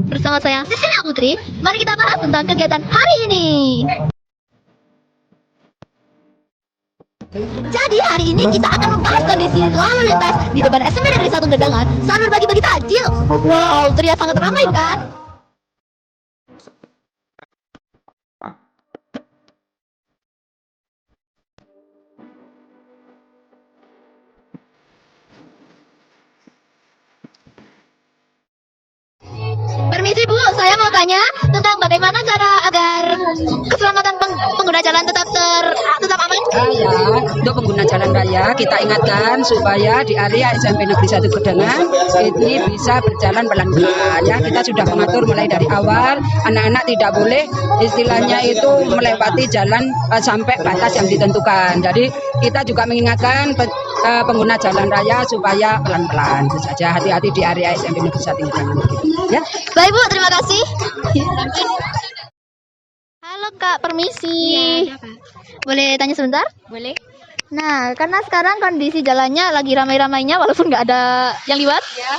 Bersama saya Cecilia Putri, mari kita bahas tentang kegiatan hari ini. Jadi hari ini kita akan membahas kondisi lalu lintas di depan SMP Negeri 1 Gedangan sambil bagi-bagi takjil. Wow, terlihat sangat ramai kan? Permisi Bu, saya mau tanya tentang bagaimana cara agar keselamatan pengguna jalan tetap aman? Ya, untuk pengguna jalan raya kita ingatkan supaya di area SMP Negeri 1 Gedangan ini bisa berjalan pelan-pelan ya. Kita sudah mengatur mulai dari awal, anak-anak tidak boleh istilahnya itu melewati jalan sampai batas yang ditentukan. Jadi kita juga mengingatkan pengguna jalan raya supaya pelan-pelan. Itu saja, hati-hati di area SMP Negeri 1 Gedangan. Ya. Baik Bu, terima kasih. Halo Kak, permisi. Iya, Kak. Boleh tanya sebentar? Boleh? Nah, karena sekarang kondisi jalannya lagi ramai-ramainya walaupun nggak ada yang lewat. Ya.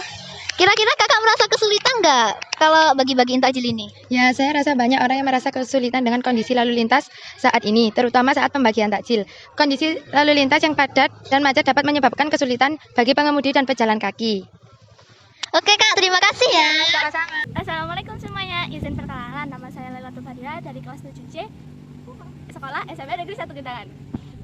Kira-kira kakak merasa kesulitan nggak kalau bagi-bagiin takjil ini? Ya, saya rasa banyak orang yang merasa kesulitan dengan kondisi lalu lintas saat ini, terutama saat pembagian takjil. Kondisi lalu lintas yang padat dan macet dapat menyebabkan kesulitan bagi pengemudi dan pejalan kaki. Oke Kak, terima kasih ya. Assalamualaikum semuanya, izin perkenalan, nama saya Lailatul Fadila dari kelas 7C Sekolah SMP Negeri 1 Gedangan.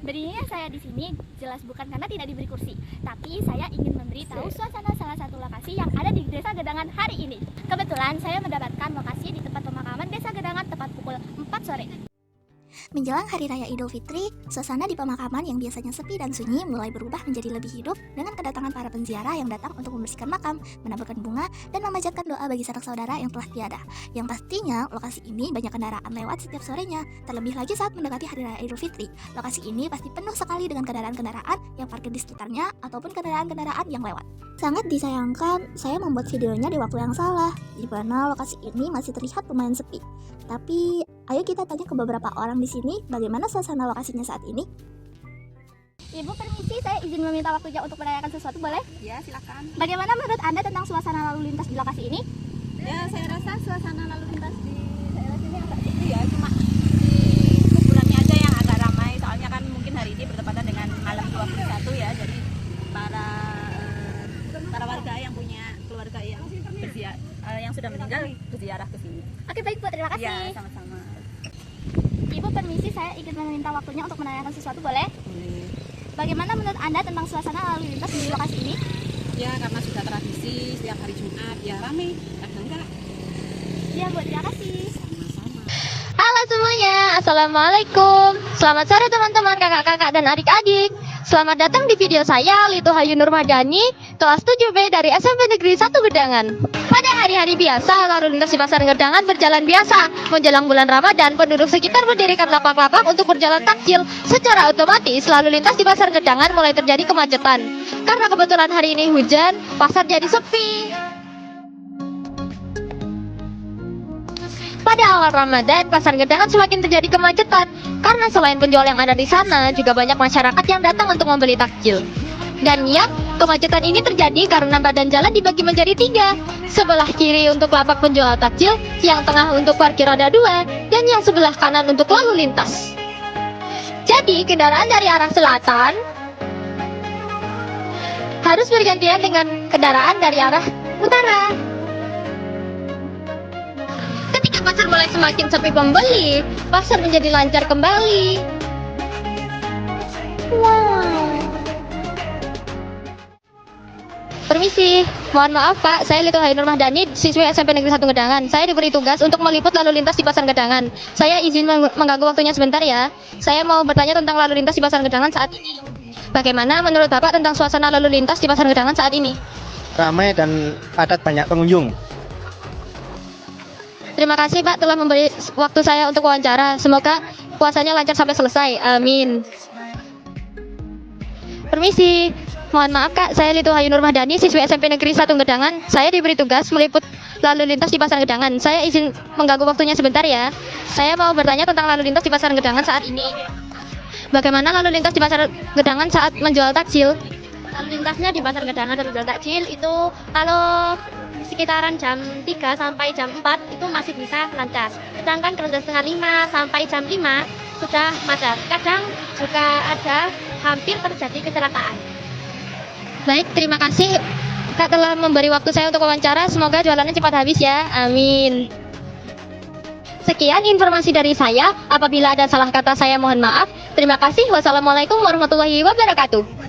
Berdirinya saya di sini jelas bukan karena tidak diberi kursi, tapi saya ingin memberitahu suasana salah satu lokasi yang ada di Desa Gedangan hari ini. Kebetulan saya mendapatkan lokasi di tempat pemakaman Desa Gedangan tepat pukul 4 sore. Menjelang Hari Raya Idul Fitri, suasana di pemakaman yang biasanya sepi dan sunyi mulai berubah menjadi lebih hidup dengan kedatangan para penziarah yang datang untuk membersihkan makam, menaburkan bunga, dan memanjatkan doa bagi sanak saudara yang telah tiada. Yang pastinya, lokasi ini banyak kendaraan lewat setiap sorenya, terlebih lagi saat mendekati Hari Raya Idul Fitri. Lokasi ini pasti penuh sekali dengan kendaraan-kendaraan yang parkir di sekitarnya ataupun kendaraan-kendaraan yang lewat. Sangat disayangkan, saya membuat videonya di waktu yang salah, di mana lokasi ini masih terlihat lumayan sepi. Tapi, ayo kita tanya ke beberapa orang di sini bagaimana suasana lokasinya saat ini. Ibu permisi, saya izin meminta waktunya untuk menanyakan sesuatu, boleh? Ya, silakan. Bagaimana menurut Anda tentang suasana lalu lintas di lokasi ini? Ya, saya rasa suasana lalu lintas di daerah sini agak sepi ya, cuma di kumpulannya aja yang agak ramai. Soalnya kan mungkin hari ini bertepatan dengan malam 21 ya, jadi para warga yang punya keluarga yang sudah meninggal berziarah ke sini. Oke baik Bu, terima kasih. Ya, sama-sama. Ibu permisi, saya ingin meminta waktunya untuk menanyakan sesuatu, boleh? Boleh. Bagaimana menurut Anda tentang suasana lalu lintas di lokasi ini? Ya, karena sudah tradisi setiap hari Jumat ya ramai, kadang enggak. Ya Bu, terima kasih. Halo semuanya, Assalamualaikum. Selamat sore teman-teman, kakak-kakak dan adik-adik. Selamat datang di video saya, Litu Hayu Nurmadani, kelas 7B dari SMP Negeri 1 Gedangan. Pada hari-hari biasa, lalu lintas di Pasar Gedangan berjalan biasa. Menjelang bulan Ramadan, penduduk sekitar mendirikan lapak-lapak untuk berjalan takjil. Secara otomatis, lalu lintas di Pasar Gedangan mulai terjadi kemacetan. Karena kebetulan hari ini hujan, pasar jadi sepi. Pada awal Ramadan, Pasar Gedangan semakin terjadi kemacetan karena selain penjual yang ada di sana, juga banyak masyarakat yang datang untuk membeli takjil. Dan ya, kemacetan ini terjadi karena badan jalan dibagi menjadi 3. Sebelah kiri untuk lapak penjual takjil, yang tengah untuk parkir roda 2, dan yang sebelah kanan untuk lalu lintas. Jadi, kendaraan dari arah selatan harus bergantian dengan kendaraan dari arah utara. Ketika pasar mulai semakin sepi pembeli, pasar menjadi lancar kembali. Wow. Permisi, mohon maaf Pak, saya Litu Hayu Nurmadani, siswi SMP Negeri 1 Gedangan. Saya diberi tugas untuk meliput lalu lintas di Pasar Gedangan. Saya izin mengganggu waktunya sebentar ya. Saya mau bertanya tentang lalu lintas di Pasar Gedangan saat ini. Bagaimana menurut Bapak tentang suasana lalu lintas di Pasar Gedangan saat ini? Ramai dan padat banyak pengunjung. Terima kasih Pak telah memberi waktu saya untuk wawancara. Semoga puasanya lancar sampai selesai. Amin. Permisi. Mohon maaf Kak, saya Litu Hayu Nurmadani, siswi SMP Negeri 1 Gedangan. Saya diberi tugas meliput lalu lintas di Pasar Gedangan. Saya izin mengganggu waktunya sebentar ya. Saya mau bertanya tentang lalu lintas di Pasar Gedangan saat ini. Bagaimana lalu lintas di Pasar Gedangan saat menjual takjil? Lalu lintasnya di Pasar Gedangan dan Jalan Takjil itu kalau sekitaran jam 3 sampai jam 4 itu masih bisa lancar. Sedangkan kalau setengah 5 sampai jam 5 sudah macet. Kadang juga ada hampir terjadi kecelakaan. Baik, terima kasih Kak telah memberi waktu saya untuk wawancara. Semoga jualannya cepat habis ya. Amin. Sekian informasi dari saya. Apabila ada salah kata saya mohon maaf. Terima kasih. Wassalamualaikum warahmatullahi wabarakatuh.